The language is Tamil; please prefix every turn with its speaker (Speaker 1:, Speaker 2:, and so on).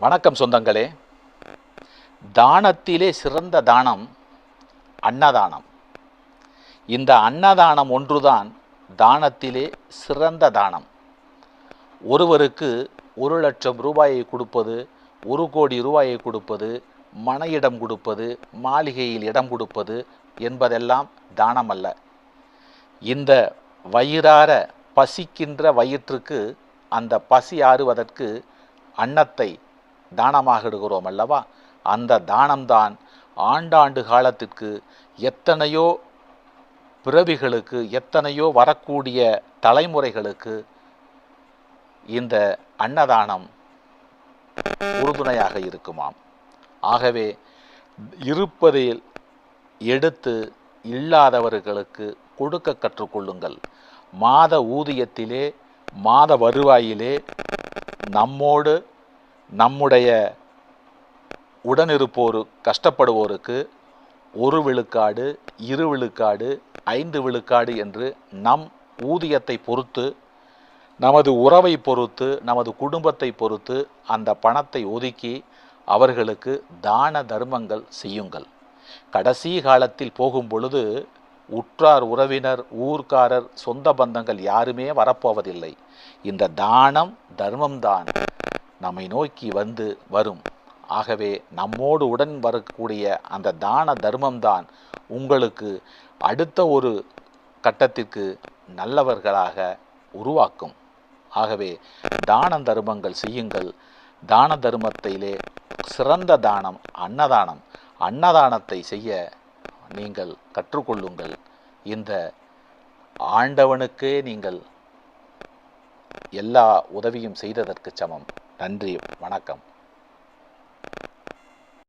Speaker 1: வணக்கம் சொந்தங்களே. தானத்திலே சிறந்த தானம் அன்னதானம். இந்த அன்னதானம் ஒன்றுதான் தானத்திலே சிறந்த தானம். ஒருவருக்கு 1,00,000 ரூபாயை கொடுப்பது, 1,00,00,000 ரூபாயை கொடுப்பது, மன இடம் கொடுப்பது, மாளிகையில் இடம் கொடுப்பது என்பதெல்லாம் தானம் அல்ல. இந்த வயிறார பசிக்கின்ற வயிற்றுக்கு அந்த பசி ஆறுவதற்கு அன்னத்தை தானமாக இடுகிறோம் அல்லவா? அந்த தானம்தான் ஆண்டாண்டு காலத்திற்கு எத்தனையோ பிறவிகளுக்கு, எத்தனையோ வரக்கூடிய தலைமுறைகளுக்கு இந்த அன்னதானம் உறுதுணையாக இருக்குமாம். ஆகவே இருப்பதில் எடுத்து இல்லாதவர்களுக்கு கொடுக்க கற்றுக்கொள்ளுங்கள். மாத ஊதியத்திலே, மாத வருவாயிலே நம்மோடு நம்முடைய உடனிருப்போரு கஷ்டப்படுவோருக்கு 1 விழுக்காடு, 2 விழுக்காடு, 5 விழுக்காடு என்று நம் ஊதியத்தை பொறுத்து, நமது உறவை பொறுத்து, நமது குடும்பத்தை பொறுத்து அந்த பணத்தை ஒதுக்கி அவர்களுக்கு தான தர்மங்கள் செய்யுங்கள். கடைசி காலத்தில் போகும் பொழுது உற்றார் உறவினர், ஊர்க்காரர், சொந்த பந்தங்கள் யாருமே வரப்போவதில்லை. இந்த தானம் தர்மம்தான் நம்மை நோக்கி வரும். ஆகவே நம்மோடு உடன் வரக்கூடிய அந்த தான தர்மம்தான் உங்களுக்கு அடுத்த ஒரு கட்டத்திற்கு நல்லவர்களாக உருவாக்கும். ஆகவே தான தர்மங்கள் செய்யுங்கள். தான தர்மத்திலே சிறந்த தானம் அன்னதானம். அன்னதானத்தை செய்ய நீங்கள் கற்றுக்கொள்ளுங்கள். இந்த ஆண்டவனுக்கே நீங்கள் எல்லா உதவியும் செய்ததற்கு சமம். நன்றி, வணக்கம்.